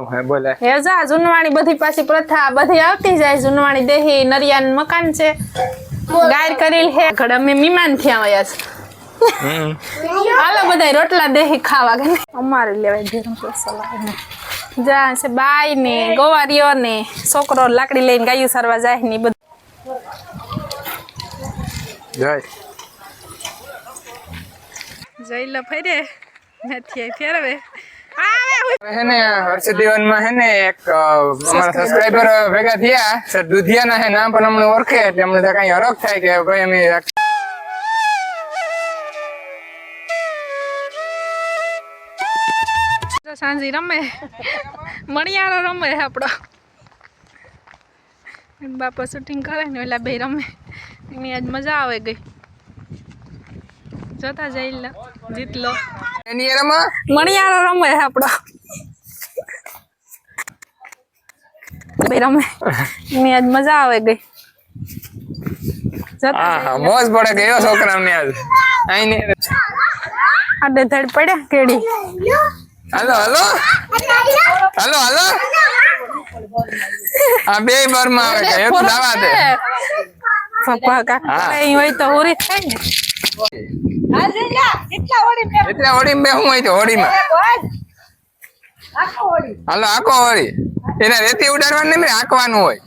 હે બોલે હે જા જુનવાણી બધી પાછી પ્રથા બધી આવતી જાય જુનવાણી દેહી નરિયાન મકાન છે ગાયર કરેલ હે ઘડ અમે મહેમાન થયા હોય હાલો બધા રોટલા દેહી ખાવા કે અમારે લેવાય ધીરમ સલાહ જા છે બાઈ ને ગોવારીઓ ને છોકરો લાકડી લઈને ગાયું સરવા જાય ને બધું જય જઈલો ફેરે નથી ફેરવે હે ને હર્ષદીવન માં હે ને એક અમારા સબસ્ક્રાઇબર ભેગા થયા સર દુધિયા ના હે નામ પણ અમને ઓળખે એટલે અમને તો કઈ હરખ થાય કે ભાઈ અમે સાંજી રમે મણિયારો રમે આપણો બાપા શૂટિંગ કરે ને ઓલા બે રમે એની આજ મજા આવે ગઈ જોતા જઈ લો જીતલો એની એરામાં મણિયારો રમે આપણો બે રમે એની આજ મજા આવે ગઈ હા મોજ પડે ગયો છોકરાને આજ આઈને આડે ધડ પડ્યા કેડી હાલો હાલો હાલો હાલો આ બે બાર માં આવે કે એક દાવા દે પપ્પા કાકા અહીં હોય તો હોરી થાય ને એટલા હોડી બે હું હોય તો હોડીમાં હાલો આખો હોડી એને રેતી ઉડાડવાનું નહીં આંકવાનું હોય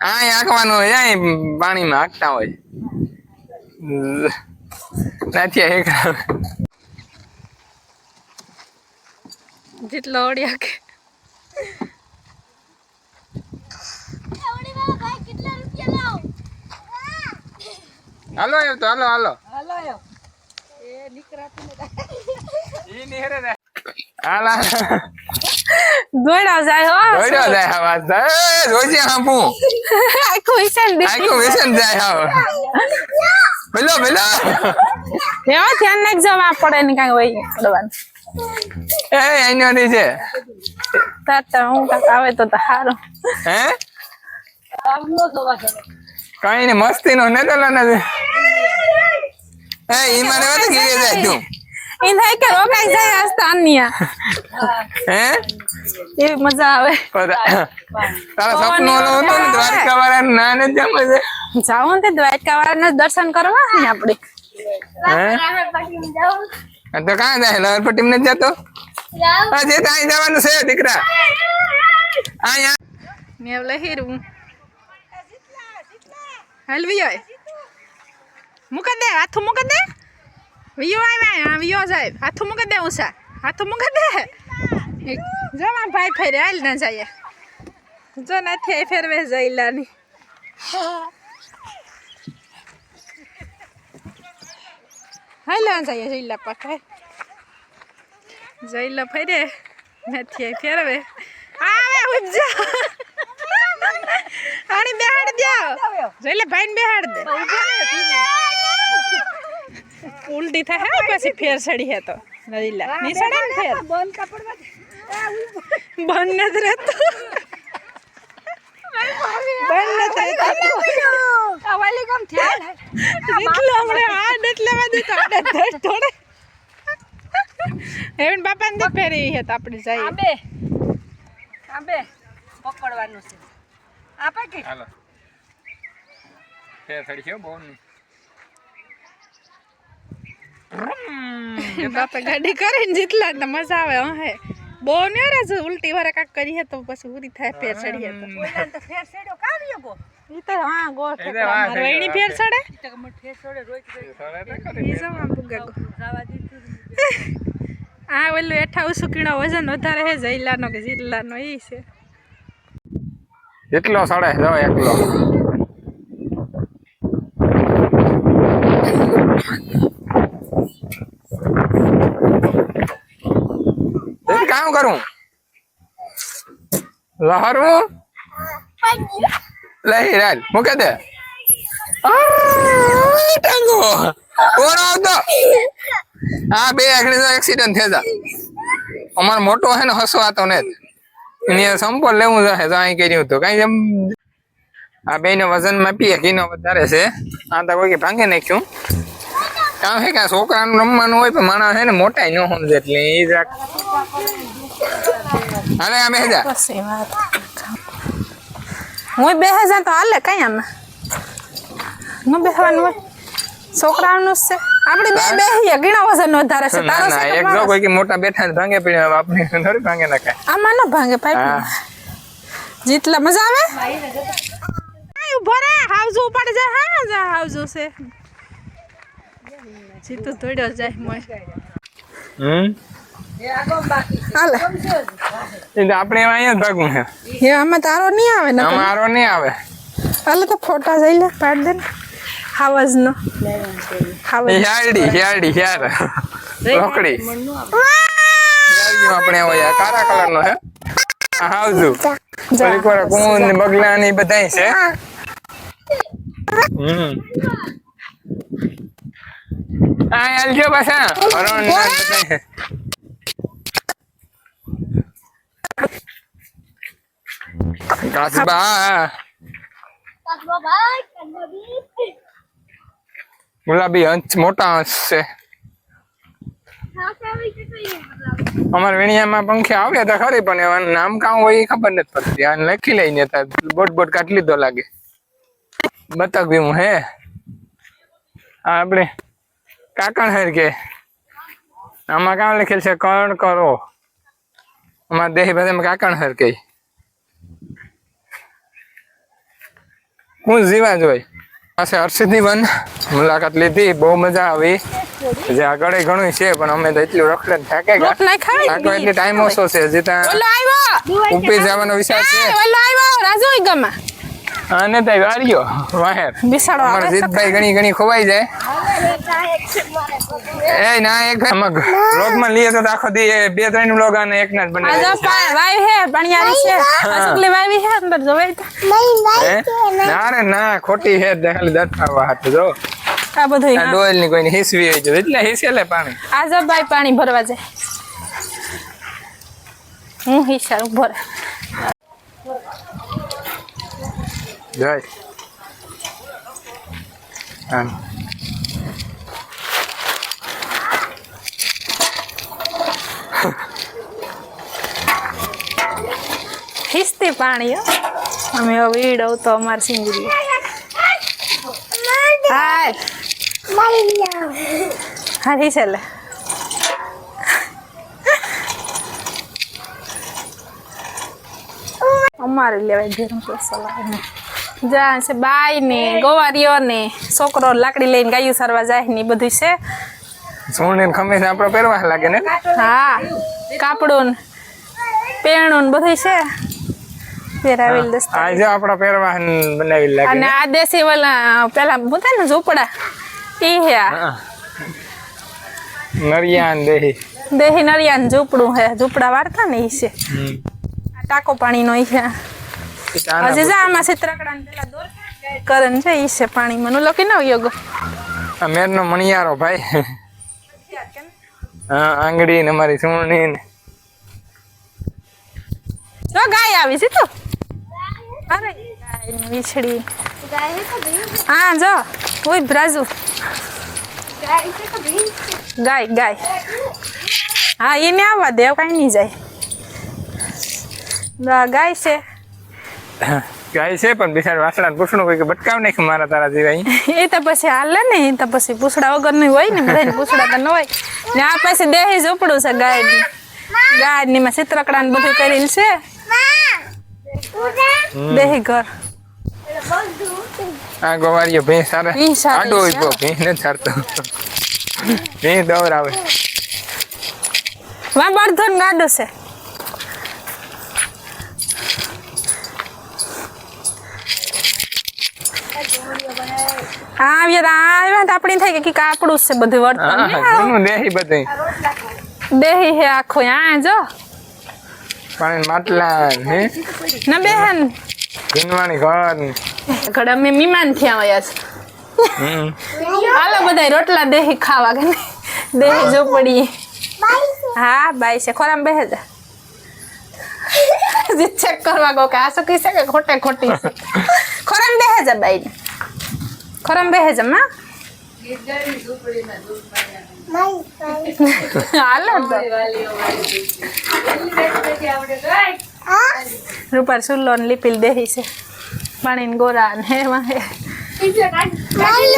આ આંકવાનું હોય અહીં પાણીમાં આંકતા હોય નથી એક જેટલો ઓડિયા કે હાલો આવ્યો તો હાલો હાલો હાલા દોડ્યા જાય હો દોડ્યો જાય આ વાત જોજે હાપું આખું વિસન જાય હા પેલો એવા ધ્યાન નાખજો આ પડે ને કાંઈ હોય પડવાનું એ એની છે તાતા હું કાંક આવે તો સારું હે કઈ ને મસ્તી નો ને તો નથી એ ઈમાન વાત ગીરે જાય તું ઈ થાય કે રોકાઈ જાય આસ્તા અન્ય હે એવી મજા આવે તારા સપનું ઓલો હતો ને દ્વારકા વાળા ના ને જમે છે જાવું તે દ્વારકા વાળાના દર્શન કરવા ને આપણે હે તો કાં જાય લહરપટ્ટી ને જતો હજી તો અહીં જવાનું છે દીકરા અહીંયા મેં લહેરું હાલ વિયો મૂકી દે હાથું મૂકી દે વિયો આવ્યા હા વિયો જાય હાથું મૂકી દે ઉષા હાથું મૂકી દે જમા ભાઈ ફેરે હાલ ના જાય જો નથી ફેરવે જઈલાની હાલ ના જાય જઈલા પાછા જઈલા ફેરે નથી ફેરવે આવે ઉજા આની બેહાડ દ્યો જઈલે ભાઈને બેહાડ દે ઉલટી થાય હે પછી ફેર સડી હે તો નદીલા ની સડે ને ફેર બંધ કાપડમાં બંધ નથી રહેતો બંધ નથી રહેતો આ વાલી કામ થયા એટલે આપણે આ એટલે વાદી તો આડે ધડ થોડે હેવન બાપાને તો ફેરી હે તો આપણે જઈએ આબે પકડવાનું છે આપે કે હાલો ફેર સડી છે બહુ ની બાપા ગાડી કરીને જીતલા તો મજા આવે હે બહુ ને રે ઉલટી વારે કાક કરી હે તો પછી પૂરી થાય ફેર ચડી હે તો ફેર ચડ્યો કા રહ્યો ગો ઈ તો હા ગો રોઈણી ફેર ચડે ઈ તો મત ફેર ચડે રોઈ ઈ જમા બુગા ગો જાવા દીધું આ ઓલું 58 કિલો વજન વધારે હે જઈલાનો કે જીતલાનો ઈ છે એટલો સડે જો એકલો કામ કરું લહરું લઈ રાલ મૂકે દે ટાંગો કોણ આવતો હા બે આગળ તો એક્સિડન્ટ થઈ જા અમાર મોટો હે ને હસવાતો ને એની સંપલ લેવું છે તો અહીં કર્યું હતું કઈ એમ આ બે નો વજન માપીએ ઘીનો વધારે છે આ તો કોઈ ભાંગે નાખ્યું કામ હે કે છોકરાનું રમવાનું હોય પણ માણસ હે ને મોટા ન સમજે એટલે એ જરાક હાલે આ બેસી જા પછી વાત હું બેસે જા તો હાલે કઈ આમાં ન બેસવાનું હોય છોકરાનું જ છે આપણે બે બેહીએ ઘણા વજન વધારે છે તારો ના છે એક જો કોઈ કે મોટા બેઠા ને ભાંગે પડી આપણે થોડી ભાંગે ના કાય આમાં ન ભાંગે પાઇપ જેટલા મજા આવે ઉભો રે હાવજો ઉપાડી જાય હા જા હાવજો છે જીતું દોડ્યો જાય મોય હાલે એ આપણે અહીંયા જ ભાગવું છે હે આમાં તારો નહીં આવે ને અમારો નહીં આવે હાલે તો ફોટા જઈ લે પાડ દે ને હાવજ નો હાવજ હિયાડી હિયાર રોકડી હિયાડીમાં આપણે હોય કાળા કલર નો હે હાવજુ થોડીક વાર કુંદ ને બગલા ને બધાય છે આ આલજો પાછા અરણ ને બધાય છે કાસબા ગુલાબી હંસ મોટા હંસ છે અમારે વેણિયામાં પંખી આવે તો ખરી પણ એવાનું નામ કામ હોય એ ખબર નથી પડતી આ લખી લઈને બોટ કાઢી લીધો લાગે બતક ભીમું હે આ આપણે કાકણ હેર કે આમાં કામ લખેલ છે કણ કરો અમારા દેહી ભાષામાં કાકણ હેર કે હું જીવા જોઈ પાસે હર્ષિદી વન મુલાકાત લીધી બહુ મજા આવી જે આગળ ઘણું છે પણ અમે તો એટલું રખડે થાકે ગયા આટલો એટલે ટાઈમ ઓછો છે હજી ત્યાં ઉપી જવાનો વિચાર છે અને ત્યાં વાળ્યો વાહેર અમારા જીતભાઈ ઘણી ખોવાઈ જાય એ ના એક વ્લોગ માં લઈએ તો આખો દી 2-3 વ્લોગ અને એક ના જ બનાવે ના રે ના ખોટી છે ખાલી દર્શાવવા હાથ જો આ બધું ડોલ ની કોઈ હિસવી હોય છે એટલે હિસે લે પાણી આ જો ભાઈ પાણી ભરવા જાય હું હિસા ઉભો રહે જય હિસતી પાણી અમે વીડો તો અમાર સિંગરી હાય હા હિસે લે અમારે લેવાય ગરમ મસાલા જ્યાં છે બાઈ ને ગોવારીઓ ને છોકરો લાકડી લઈને ગાયું સરવા જાય ને બધું છે સોને ખમીસ આપણો પહેરવા લાગે ને હા કાપડું પેણું ને બધું છે પહેરાવેલ દસ્તા આ જો આપણો પહેરવા બનાવી લાગે અને આ દેશી વાલા પેલા બોતા ને ઝૂંપડા ઈ હે નરિયાન દેહી નરિયાન ઝૂંપડું હે ઝૂંપડા વાળતા ને ઈ છે ટાકો પાણી નો ઈ છે હજી જા આમાં ચિત્રકડા પેલા દોર કરન છે ઈ છે પાણી મનો લખી ના યોગો આ મેરનો મણિયારો ભાઈ હા આંગળી ને મારી સુણની ને જો ગાય આવી છે તો અરે ગાય ની વિછડી હા જો ઓય બ્રાઝુ ગાય હા એને આવવા દે કઈ નહીં જાય ગાય છે ગાય છે પણ બિચાર વાસણા પૂછણું કોઈ કે બટકાવ નાખ મારા તારા જેવા એ તો પછી હાલે ને એ તો પછી પૂછડા વગર નું હોય ને બધાને પૂછડા તો ન હોય ને આ પછી દેહી ઝૂંપડું છે ગાયની માં ચિત્રકડા ને બધું કરેલ છે દેહી ઘર આ ગોવારીઓ ભેંસ સારા આડો હોય તો ભેંસ ને છાડતો ભેંસ દોર આવે વા બળધન ગાડો છે હા આવ્યા આપણી થઈ કે કાપડું છે બધું વર્તન દેહી બધું દેહી હે આખું આ જો પાણી માટલા હે ના બેહન જીનવાણી ઘર ઘડા અમે મહેમાન થયા હોય હાલો બધા રોટલા દેહી ખાવા કે દેહી ઝૂંપડી હા બાઈ છે ખોરામ બેહે જા ચેક કરવા ગો કે આ શું કહી છે કે ખોટી છે ખોરામ બેહે જા બાઈ ખોરામ બેહે જા માં હાલો તો રૂપાર સુલ્લો ને લીપીલ દેહી છે પાણી ને ગોરા ને હે વાહે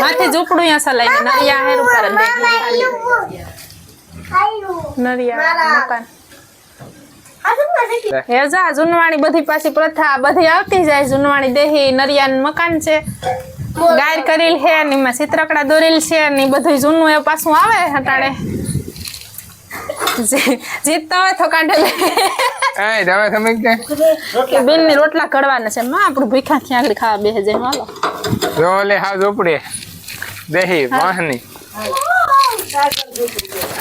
માથે ઝૂપડું અહીંયા સલાઈ નરિયા હે રૂપાર નરિયા મકાન હે જા જૂનવાણી બધી પાછી પ્રથા બધી આવતી જાય જૂનવાણી દેહી નરિયા ને મકાન છે ગાયર કરેલ છે ને એમાં ચિત્રકડા દોરેલ છે ને બધું જૂનું એ પાછું આવે હટાડે જીતતા હોય તો કાઢે લે એ દવા સમજ કે બેન ની રોટલા કડવાના છે માં આપણું ભીખા થી આગળ ખાવા બેસે જાય હાલો જો લે હા ઝોપડે દેહી વાહની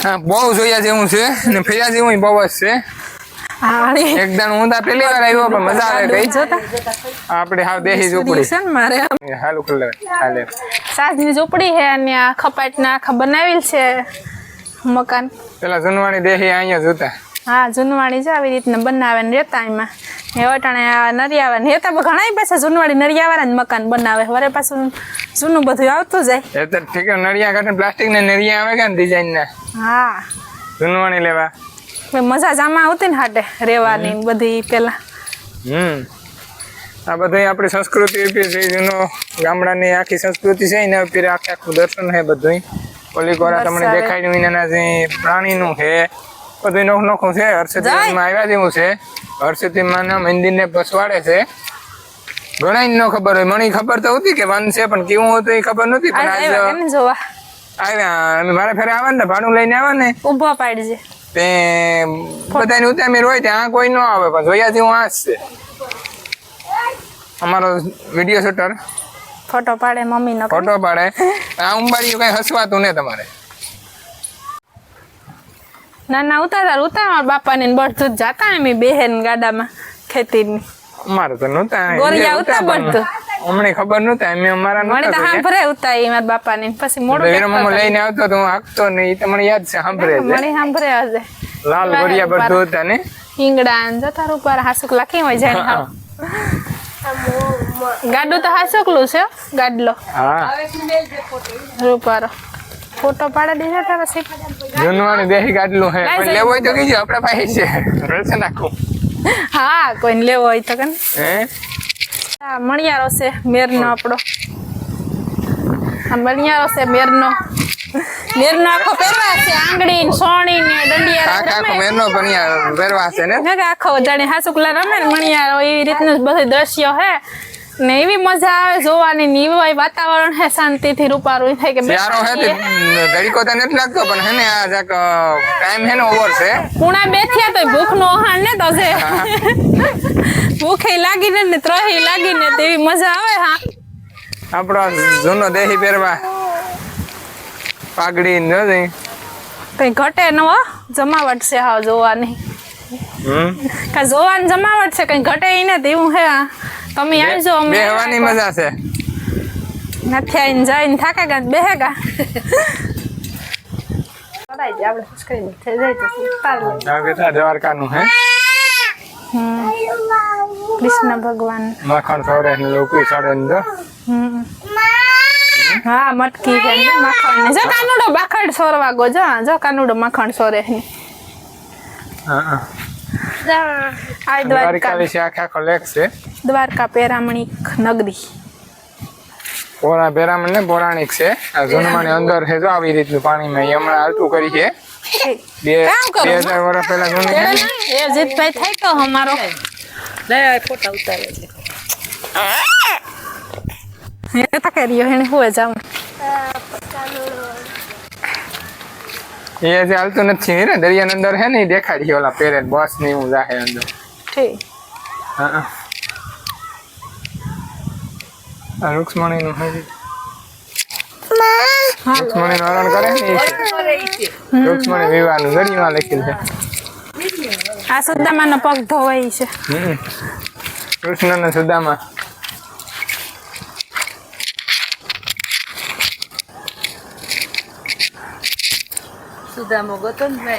હા બહુ જોયા જેવું છે ને ફેર્યા જેવું બહુ જ છે એકદમ હું તો પહેલી વાર આવ્યો પણ મજા આવે કઈ આપણે હાવ દેહી ઝોપડી છે ને મારે હાલું ખુલ્લે હાલે સાસની ઝોપડી હે અને આ ખપાટ ના આખા બનાવેલ છે મકાન પેલા જૂનવાણી દેહી અહીંયા જોતા હા જૂનવાણી છે આવી રીતના બનાવે ને રહેતા એમાં એ વટાણે આ નરિયાવા ને રહેતા ઘણા પાછા જૂનવાણી નરિયાવાળા જ મકાન બનાવે વરે પાછું જૂનું બધું આવતું જાય એ તો ઠીક નરિયા કાઢે પ્લાસ્ટિક ને નરિયા આવે કે ડિઝાઇન ના હા જૂનવાણી લેવા મજા જામાં આવતી ને હાટે રેવાની બધી પેલા આ બધી આપણી સંસ્કૃતિ જૂનો ગામડાની આખી સંસ્કૃતિ છે ને અત્યારે આખું દર્શન છે બધું ઓલી કોરા તમને દેખાડ્યું એના જે પ્રાણીનું છે બધું નોખ નોખું છે હર્ષદીમાં આવ્યા જેવું છે હર્ષદીમાં મંદિરને પસવાડે છે ઘણા ન ખબર હોય મને ખબર તો હતી કે વન છે પણ કેવું હતું એ ખબર નથી પણ આજ આવ્યા મારે ફેરે આવવા ને ભાડું લઈને આવવા ને ઉભા પાડજે તે બધાની ઉતામીર હોય ત્યાં કોઈ ન આવે પણ જોયા જેવું આ જ છે અમારો વિડીયો શૂટર ફોટો પાડે મમ્મી નો ફોટો પાડે આ ઉંબાડીયું કઈ હસવાતું ને તમારે ના ના ઉતાર મારા બાપા ને બધું જાતા એમ બેહેન ગાડામાં ખેતી ની અમારે તો નહોતા ગોરિયા ઉતા બધું અમને ખબર નહોતા એમ અમારા મને તો સાંભળે ઉતા મારા બાપા ને પછી મોડું વીરમમો લઈને આવતો તો હું હાંકતો ને એ તમને યાદ છે સાંભળે છે મને સાંભળે હશે લાલ ગોરિયા બધું હતા ને ઈંગડા ને જતા ઉપર હાસુક લાખી હોય જાય હાવ ગાડું તો હાસુકલું છે ગાડલો હા રૂપારો ફોટો પાડી દીધા તા પછી જૂનવાણી દેહી ગાડલું હે પણ લેવો હોય તો કીજો આપણા પાસે છે રળસે નાખું હા કોઈને લેવો હોય તો કન હે આ મણિયારો છે મેરનો આપણો આ મણિયારો છે મેરનો આખો પહેરવા છે આંગળી ને સોણી ને દંડિયા આખો મેરનો પણ પહેરવા છે ને આખો જાણે હાસુકલા રમે ને મણિયારો એવી રીતનું બધું દ્રશ્ય હે ને એવી મજા આવે જોવાની ને એવું વાતાવરણ હે શાંતિથી રૂપારું થાય કે યારો હે ઘડીકો તો નથી લાગતો પણ હે ને આ જાક ટાઈમ હે ને ઓવર છે પૂણા બેઠ્યા તો ભૂખ નો હાણ ને તો છે ભૂખે લાગીને ને ત્રહી લાગીને તેવી મજા આવે હા આપણો જૂનો દેહી પહેરવા પાઘડી નથી કઈ ઘટે ન જમાવટ છે હા જોવાની કા જોવાની જમાવટ છે કઈ ઘટે ઈ ને તેવું હે તમે આવજો અમે બેહવાની મજા છે નથી આઈને જઈને થાકેગા બેહેગા પડાઈ જાય આપણે સબસ્ક્રાઇબ થઈ જાય તો ઉતાર લે આ બેટા દ્વારકાનું હે કૃષ્ણ ભગવાન માખણ સોરે ને લોકી સોરે ને જો હા મટકી છે ને માખણ ને જો કાનુડો બાખડ સોરવા ગો જો કાનુડો માખણ સોરે ને હા આ દ્વારકા વિશે આખો લેખ છે દ્વારકા પેરામણિક નગરી પેરામણ ને પૌરાણિક છે આ જૂનવાણી અંદર છે જો આવી રીતનું પાણીમાં હમણાં હાલતું કરી છે 2000 વર્ષ પહેલા જૂની એ જીતભાઈ થાય તો અમારો લે ફોટા ઉતારે છે એ તો કર્યો એને હોવે જાવ એ જે હાલતું નથી ને દરિયાની અંદર હે ને દેખાડી ઓલા પેરે બસ ને એવું જાહે અંદર ઠીક હા આ રૂક્ષ્મણી નું હે રૂક્ષ્મણી હરણ કરે ને રૂક્ષ્મણી વિવાહ નું ગળીમાં લખેલું છે આ સુદામાનો પગ ધોવાય છે કૃષ્ણ ને સુદામા સુદામો ગતો ને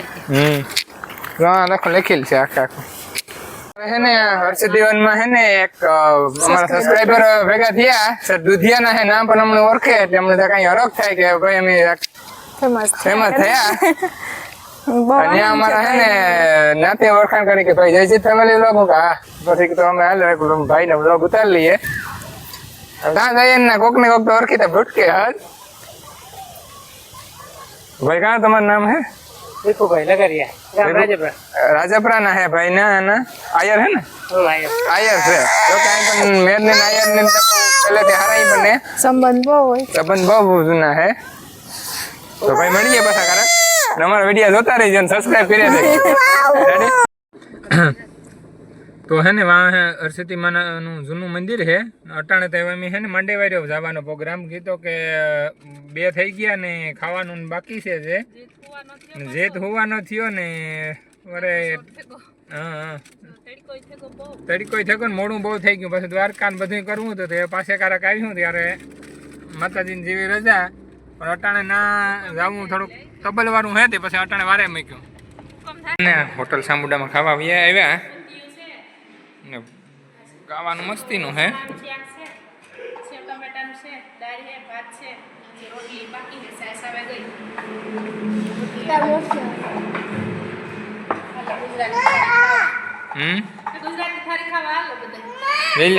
લખેલ છે આખે આખું હે ને હર્ષદીવનમાં હે ને એક અમારા સબસ્ક્રાઇબર ભેગા થયા સર દુધિયાના હે નામ પણ અમને ઓળખે એટલે અમને તો કઈ હરખ થાય કે ભાઈ અમે ફેમસ ફેમસ થયા અને અમારા હે ને નાતે ઓળખાણ કરી કે ભાઈ જયજીત ફેમિલી વ્લોગ હા પછી તો અમે હાલ ભાઈ ને વ્લોગ ઉતારી લઈએ ત્યાં જઈએ ને કોક ને કોક તો ઓળખી તો ભૂટકે હાલ ભાઈ કहाँ તમારું નામ है ભાઈ લગારિયા राजापुरा ना है भाई ना आयर है ना आयर से तो कहीं पण मेर ने आयर ने तो पहले ते हारा ही बने સંબંધ બહુ હોય संबंध बहुत जूना है तो भाई મળીએ પાછા કરે અમારા વિડિયો જોતા રહેજો અને સબસ્ક્રાઇબ કરી દેજો રેડી તો હે ને વાં હે હરસિદ્ધિ માનું જૂનું મંદિર છે અટાણે તો અમે હે ને માંડેવાર્યો જવાનો પ્રોગ્રામ કીધો કે 2 થઈ ગયા ને ખાવાનું બાકી છે જે જેત હોવાનો થયો ને અરે હા તડકોય થયો ને મોડું બહુ થઈ ગયું પછી દ્વારકા ને બધું કરવું હતું તો પાસે કારક આવ્યું ત્યારે માતાજીની જેવી રજા પણ અટાણે ના જવું થોડુંક તબલવાળું હે તે પછી અટાણે વારે મૂક્યું ને હોટલ સામુડામાં ખાવા આવ્યા ને ખાવાનું મસ્તીનું હે ગુજરાતી થાળી ખાવા આલો બધા